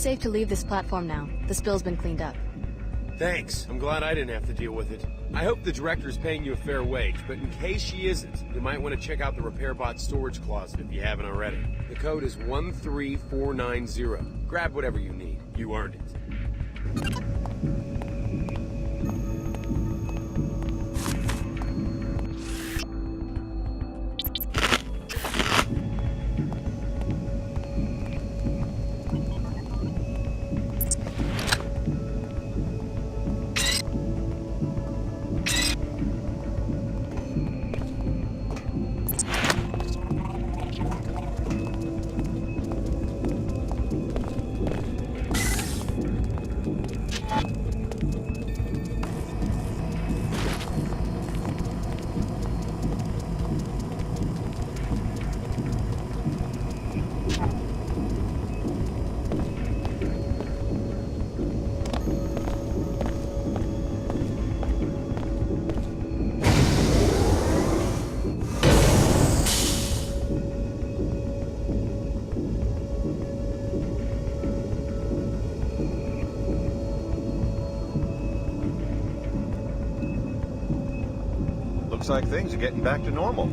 safe to leave this platform now. The spill's been cleaned up. Thanks. I'm glad I didn't have to deal with it. I hope the director's paying you a fair wage, but in case she isn't, you might want to check out the RepairBot storage closet if you haven't already. The code is 13490. Grab whatever you need. You earned it. Looks like things are getting back to normal.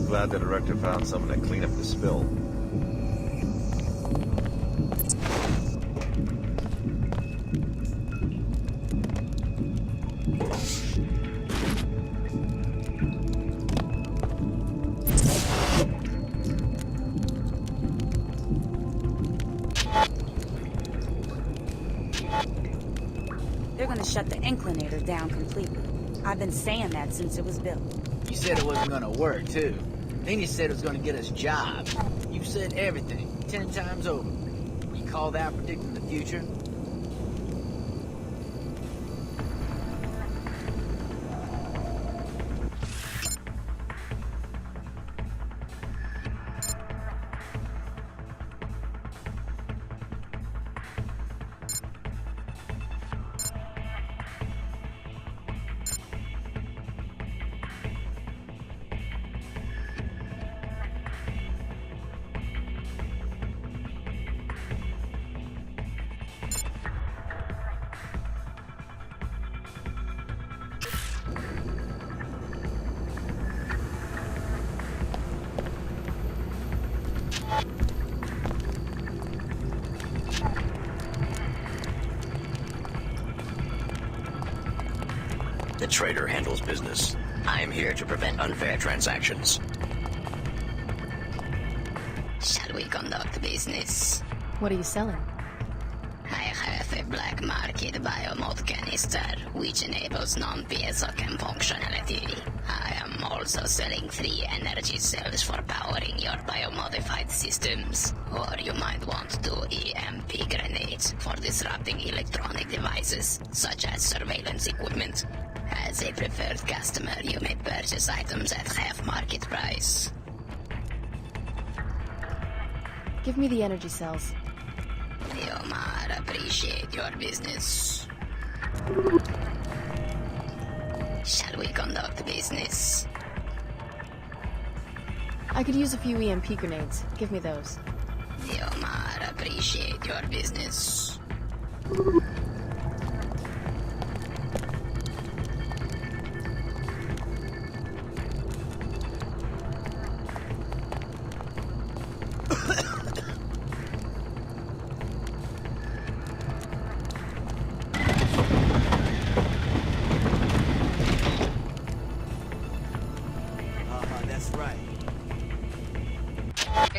Glad the director found someone to clean up the spill. They're gonna shut the inclinator down completely. I've been saying that since it was built. You said it wasn't gonna work, too. Then you said it was gonna get us jobs. You said everything, 10 times over. You call that predicting the future? The trader handles business. I am here to prevent unfair transactions. Shall we conduct business? What are you selling? I have a black market biomod canister, which enables non-piezo chem functionality. I am also selling 3 energy cells for powering your biomodified systems. Or you might want 2 EMP grenades for disrupting electronic devices, such as surveillance equipment. As a preferred customer, you may purchase items at half market price. Give me the energy cells. Yomar, appreciate your business. Shall we conduct business? I could use a few EMP grenades. Give me those. Yomar, appreciate your business.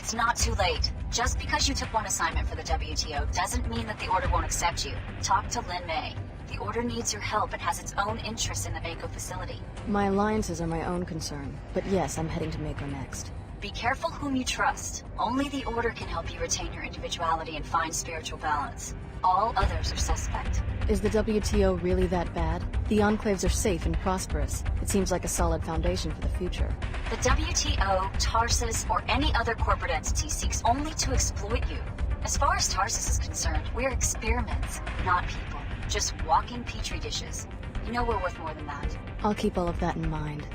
It's not too late. Just because you took one assignment for the WTO doesn't mean that the Order won't accept you. Talk to Lin May. The Order needs your help and has its own interests in the Mako facility. My alliances are my own concern, but yes, I'm heading to Mako next. Be careful whom you trust. Only the Order can help you retain your individuality and find spiritual balance. All others are suspect. Is the WTO really that bad? The Enclaves are safe and prosperous. It seems like a solid foundation for the future. The WTO, Tarsus, or any other corporate entity seeks only to exploit you. As far as Tarsus is concerned, we're experiments, not people. Just walking petri dishes. You know we're worth more than that. I'll keep all of that in mind.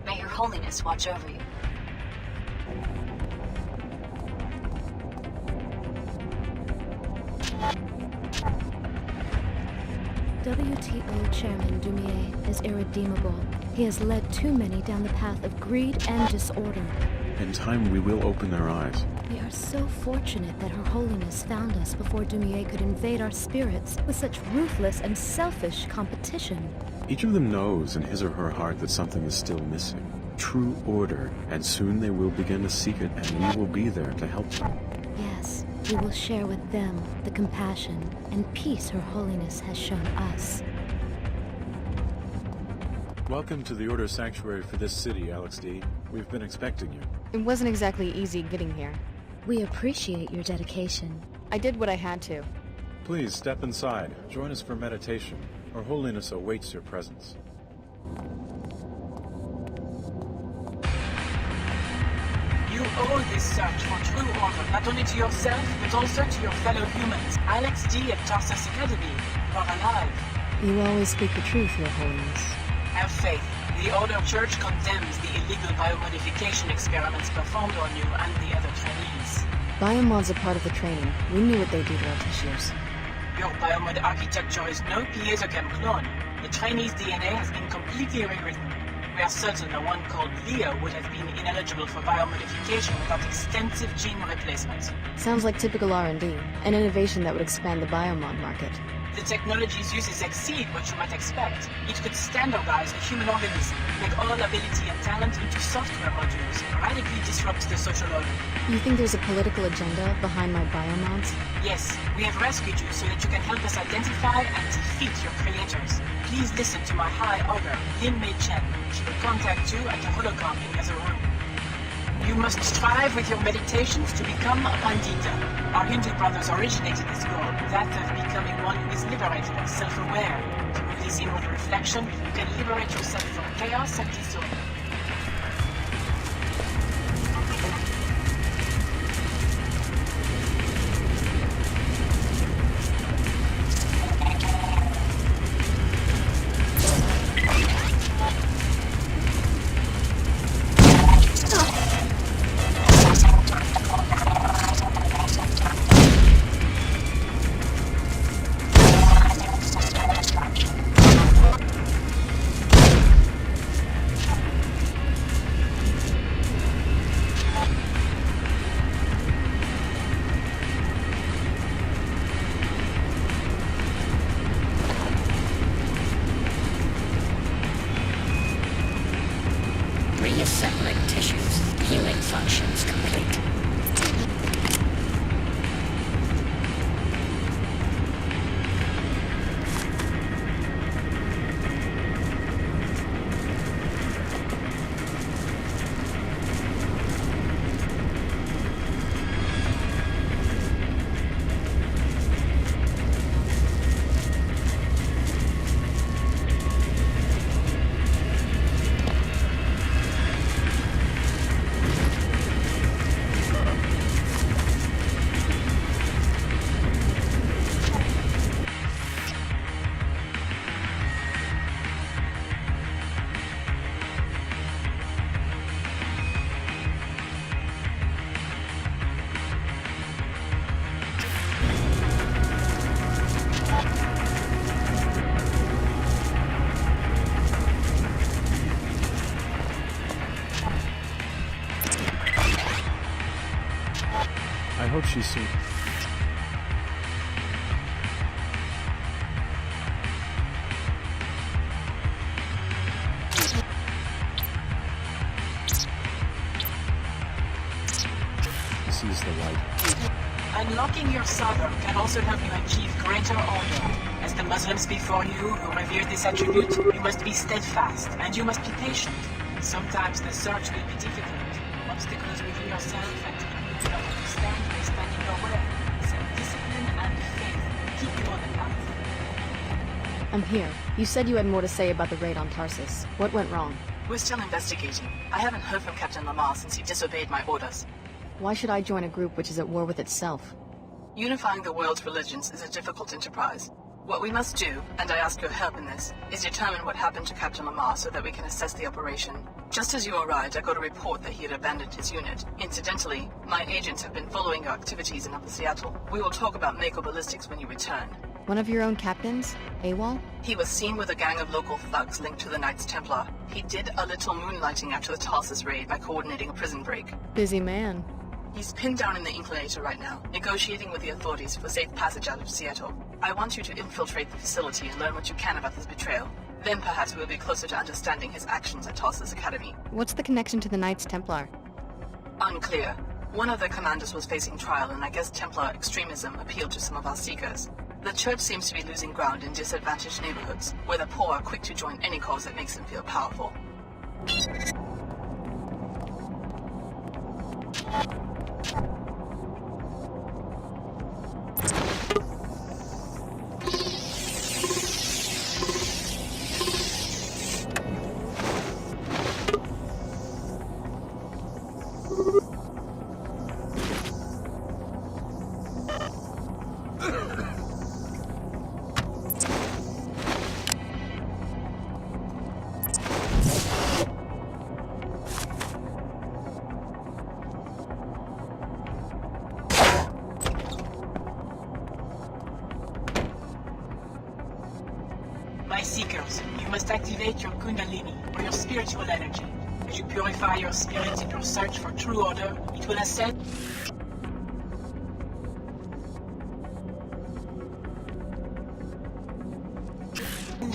May your holiness watch over you. WTO Chairman Dumier is irredeemable. He has led too many down the path of greed and disorder. In time, we will open their eyes. We are so fortunate that Her Holiness found us before Dumier could invade our spirits with such ruthless and selfish competition. Each of them knows in his or her heart that something is still missing. True order, and soon they will begin to seek it, and we will be there to help them. Yes, we will share with them the compassion and peace Her Holiness has shown us. Welcome to the Order Sanctuary for this city, Alex D. We've been expecting you. It wasn't exactly easy getting here. We appreciate your dedication. I did what I had to. Please step inside. Join us for meditation. Her Holiness awaits your presence. You owe this search for true order, not only to yourself, but also to your fellow humans. Alex D. at Tarsus Academy, you are alive. You always speak the truth, Your Holiness. Have faith. The Order Church condemns the illegal biomodification experiments performed on you and the other trainees. Biomods are part of the training. We knew what they do to our tissues. Your biomod architecture is no piezochem clone. The trainee's DNA has been completely rewritten. We are certain the one called Leo would have been ineligible for biomodification without extensive gene replacement. Sounds like typical R&D, an innovation that would expand the biomod market. The technology's uses exceed what you might expect. It could standardize the human organism, make all ability and talent into software modules, and radically disrupt the social order. You think there's a political agenda behind my biomods? Yes, we have rescued you so that you can help us identify and defeat your creators. Please listen to my High Order, Lin Mei Chen. She will contact you at the holocom in the other room. You must strive with your meditations to become a Pandita. Our Hindu brothers originated this goal, that of becoming one who is liberated and self-aware. Through this inward reflection, you can liberate yourself from chaos and disorder. Reassembling tissues. Healing functions complete. I hope she's soon. This is the light. Unlocking your sabr can also help you achieve greater honor. As the Muslims before you who revere this attribute, you must be steadfast and you must be patient. Sometimes the search will be difficult. Obstacles within yourself and you do not understand may stand in your way. Self-discipline and faith keep you on the path. I'm here. You said you had more to say about the raid on Tarsus. What went wrong? We're still investigating. I haven't heard from Captain Lamar since he disobeyed my orders. Why should I join a group which is at war with itself? Unifying the world's religions is a difficult enterprise. What we must do, and I ask your help in this, is determine what happened to Captain Lamar so that we can assess the operation. Just as you arrived, I got a report that he had abandoned his unit. Incidentally, my agents have been following your activities in Upper Seattle. We will talk about Mako Ballistics when you return. One of your own captains? AWOL? He was seen with a gang of local thugs linked to the Knights Templar. He did a little moonlighting after the Tarsus raid by coordinating a prison break. Busy man. He's pinned down in the Inclinator right now, negotiating with the authorities for safe passage out of Seattle. I want you to infiltrate the facility and learn what you can about this betrayal. Then perhaps we'll be closer to understanding his actions at Tarsus Academy. What's the connection to the Knights Templar? Unclear. One of their commanders was facing trial, and I guess Templar extremism appealed to some of our seekers. The church seems to be losing ground in disadvantaged neighborhoods, where the poor are quick to join any cause that makes them feel powerful. My seekers, you must activate your Kundalini, or your spiritual energy. As you purify your spirit in your search for true order, it will ascend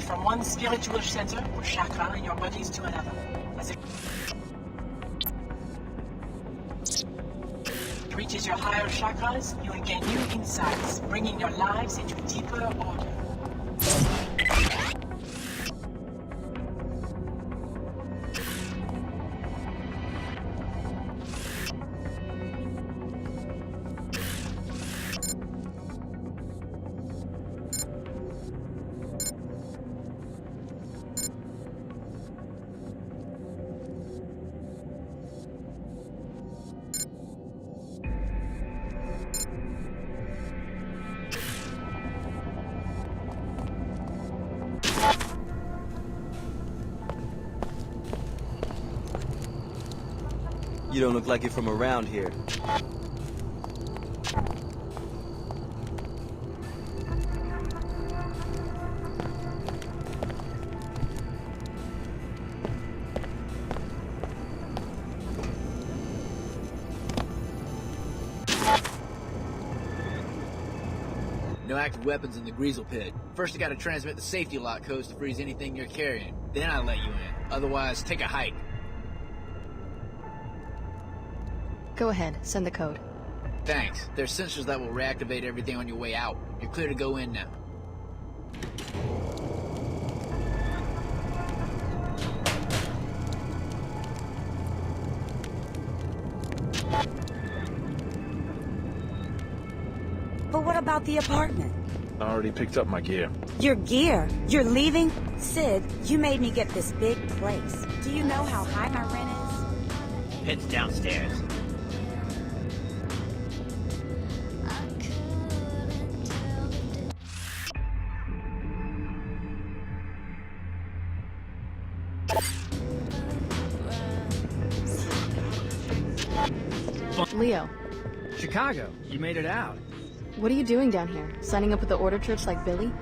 from one spiritual center, or chakra, in your bodies to another. As it reaches your higher chakras, you will gain new insights, bringing your lives into deeper order. You don't look like you're from around here. No active weapons in the Greasel Pit. First, I gotta transmit the safety lock codes to freeze anything you're carrying. Then I'll let you in. Otherwise, take a hike. Go ahead, send the code. Thanks. There's sensors that will reactivate everything on your way out. You're clear to go in now. But what about the apartment? I already picked up my gear. Your gear? You're leaving? Sid, you made me get this big place. Do you know how high my rent is? Pit's downstairs. Leo. Chicago, you made it out. What are you doing down here? Signing up with the Order Church like Billy?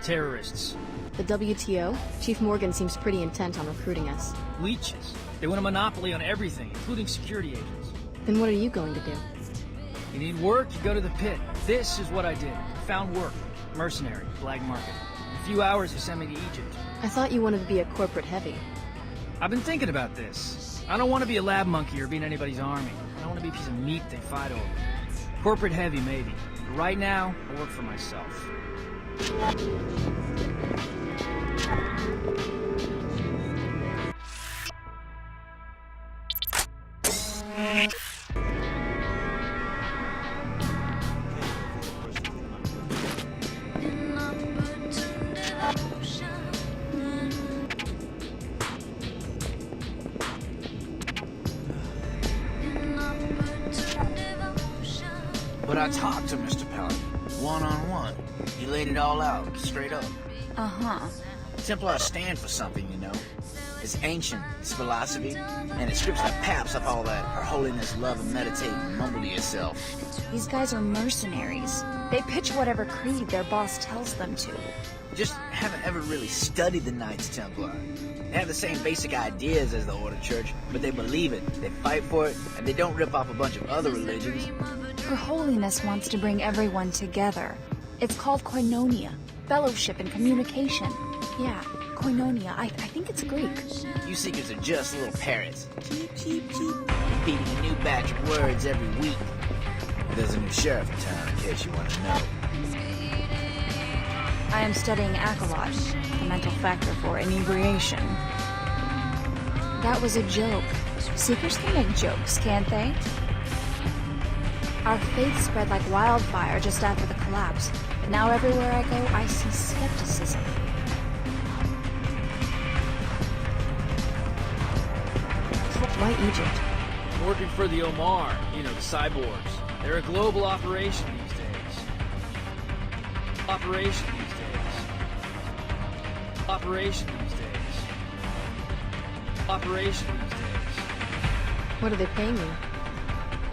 Terrorists. The WTO? Chief Morgan seems pretty intent on recruiting us. Leeches. They want a monopoly on everything, including security agents. Then what are you going to do? You need work, you go to the pit. This is what I did. Found work. Mercenary, black market. In a few hours, they sent me to Egypt. I thought you wanted to be a corporate heavy. I've been thinking about this. I don't want to be a lab monkey or be in anybody's army. don't want to be a piece of meat they fight over. Corporate heavy, maybe. But right now, I work for myself. But I talked to Mr. Paladin, one-on-one. He laid it all out, straight up. Uh-huh. Templars stand for something, you know. It's ancient, it's philosophy, and it strips the paps of all that Her Holiness love and meditate and mumble to yourself. These guys are mercenaries. They pitch whatever creed their boss tells them to. Just haven't ever really studied the Knights Templar. They have the same basic ideas as the Order Church, but they believe it, they fight for it, and they don't rip off a bunch of other religions. Her Holiness wants to bring everyone together. It's called koinonia, fellowship and communication. Yeah, koinonia. I think it's Greek. You seekers are just little parrots. Cheep, cheep, cheep. Repeating a new batch of words every week. There's a new sheriff in town, in case you want to know. I am studying Accolot, the mental factor for inebriation. That was a joke. Seekers can make jokes, can't they? Our faith spread like wildfire just after the collapse. Now everywhere I go, I see skepticism. Why Egypt? I'm working for the Omar, you know, the cyborgs. They're a global operation these days. Operation these days. Operation these days. Operation these days. What are they paying you?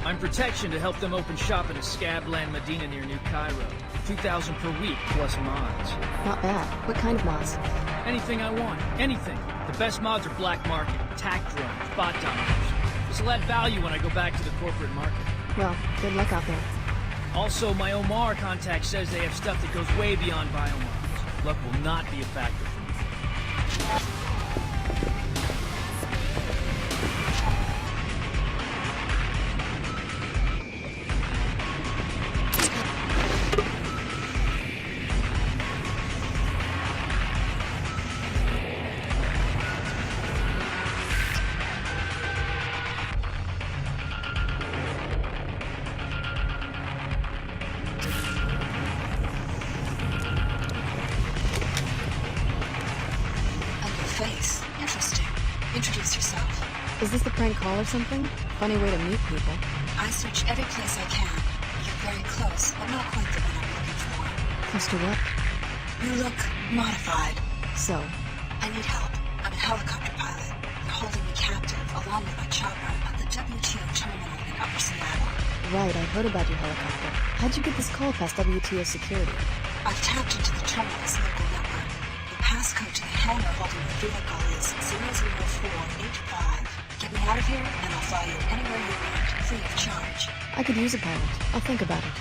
I'm protection to help them open shop in a scabland Medina near New Cairo. 2,000 per week, plus mods. Not bad. What kind of mods? Anything I want. Anything. The best mods are black market, tack drones, bot dominators. This will add value when I go back to the corporate market. Well, good luck out there. Also, my Omar contact says they have stuff that goes way beyond biomods. Luck will not be a factor for me. Face. Interesting. Introduce yourself. Is this the prank call or something? Funny way to meet people. I search every place I can. You're very close, but not quite the one I'm looking for. Close to what? You look modified. So? I need help. I'm a helicopter pilot. They're holding me captive, along with my chopper, at the WTO terminal in Upper Seattle. Right, I heard about your helicopter. How'd you get this call past WTO security? I've tapped into the terminal's local network. The passcode to the hangar holding the vehicle is 00485. Get me out of here, and I'll fly you anywhere you want, free of charge. I could use a pilot. I'll think about it.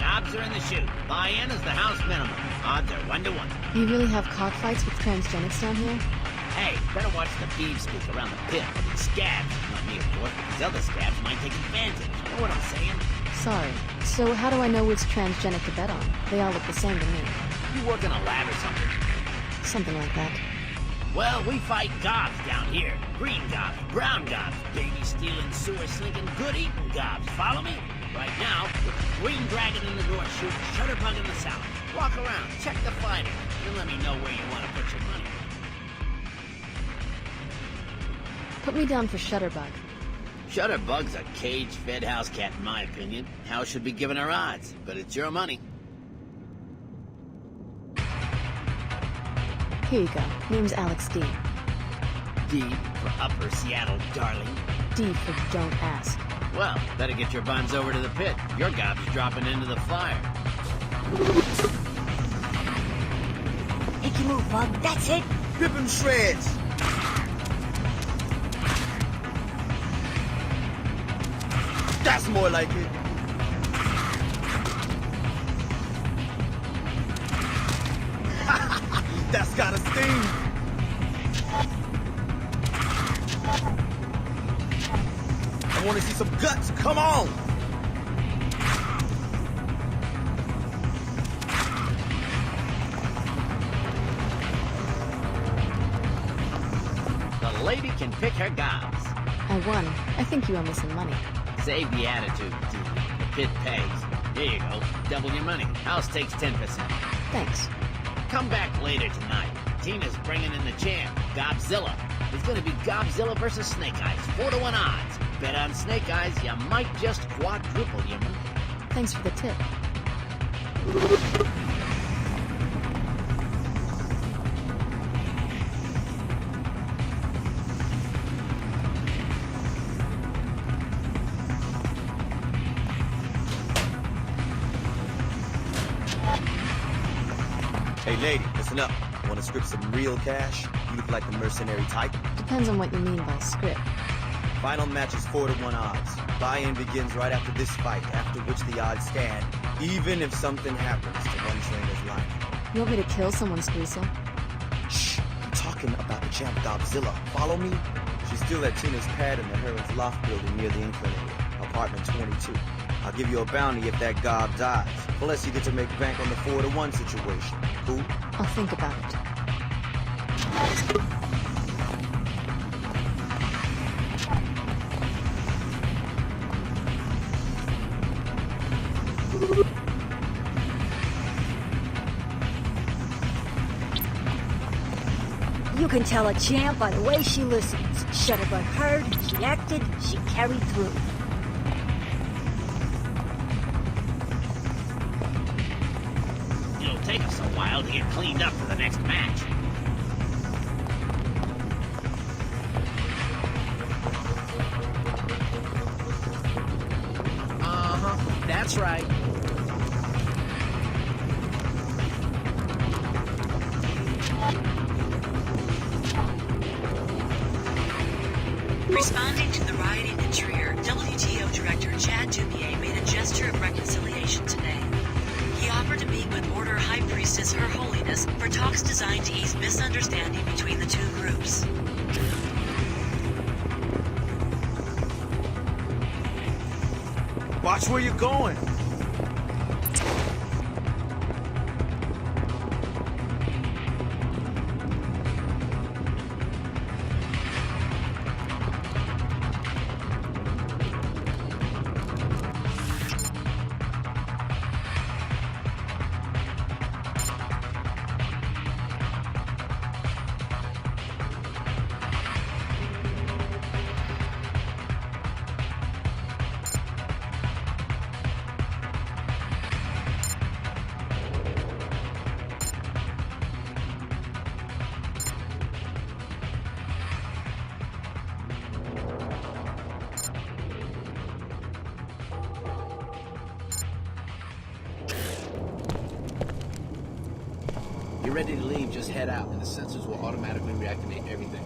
Odds are in the chute. Buy-in is the house minimum. Odds are 1-to-1. You really have cockfights with transgenics down here? Hey, better watch the beef speak around the pit. These scabs, not me of course, but these other scabs might take advantage. You know what I'm saying? Sorry. So how do I know which transgenic to bet on? They all look the same to me. You work in a lab or something? Something like that. Well, we fight gobs down here. Green gobs, brown gobs, baby-stealing, sewer-slinking, good-eating gobs. Follow me? Right now, with the green dragon in the north chute, shutterbug in the south. Walk around, check the fighting, and let me know where you want to put your money. Put me down for Shutterbug. Shutterbug's a cage-fed house cat, in my opinion. House should be giving her odds, but it's your money. Here you go. Name's Alex D. D for Upper Seattle, darling. D for don't ask. Well, better get your buns over to the pit. Your gob's dropping into the fire. Make you move, Bug. That's it. Rip him shreds. That's more like it. That's got a sting. I want to see some guts. Come on. The lady can pick her gobs. I won. I think you owe me some money. Save the attitude, D. The pit pays. Here you go. Double your money. House takes 10%. Thanks. Come back later tonight. Tina's bringing in the champ, Gobzilla. It's gonna be Gobzilla versus Snake Eyes, 4-to-1 odds. Bet on Snake Eyes, you might just quadruple your money. Thanks for the tip. Hey, lady, listen up. Want to script some real cash? You look like the mercenary type. Depends on what you mean by script. Final match is 4-to-1 odds. Buy-in begins right after this fight, after which the odds stand, even if something happens to one trainer's life. You want me to kill someone, Squeezel? Shh! I'm talking about the champ Godzilla. Follow me? She's still at Tina's pad in the Heron's Loft building near the Inclinator, apartment 22. I'll give you a bounty if that gob dies. Plus, you get to make bank on the 4-to-1 situation. Cool? I'll think about it. You can tell a champ by the way she listens. Shutterbug heard, she acted, she carried through. It'll take us a while to get cleaned up for the next match. Uh-huh, that's right. Responding to the rioting in Trier, WTO Director Chad Dumier made a gesture of reconciliation today. He offered to meet with Order High Priestess Her Holiness for talks designed to ease misunderstanding between the two groups. Watch where you're going. You're ready to leave, just head out, and the sensors will automatically reactivate everything.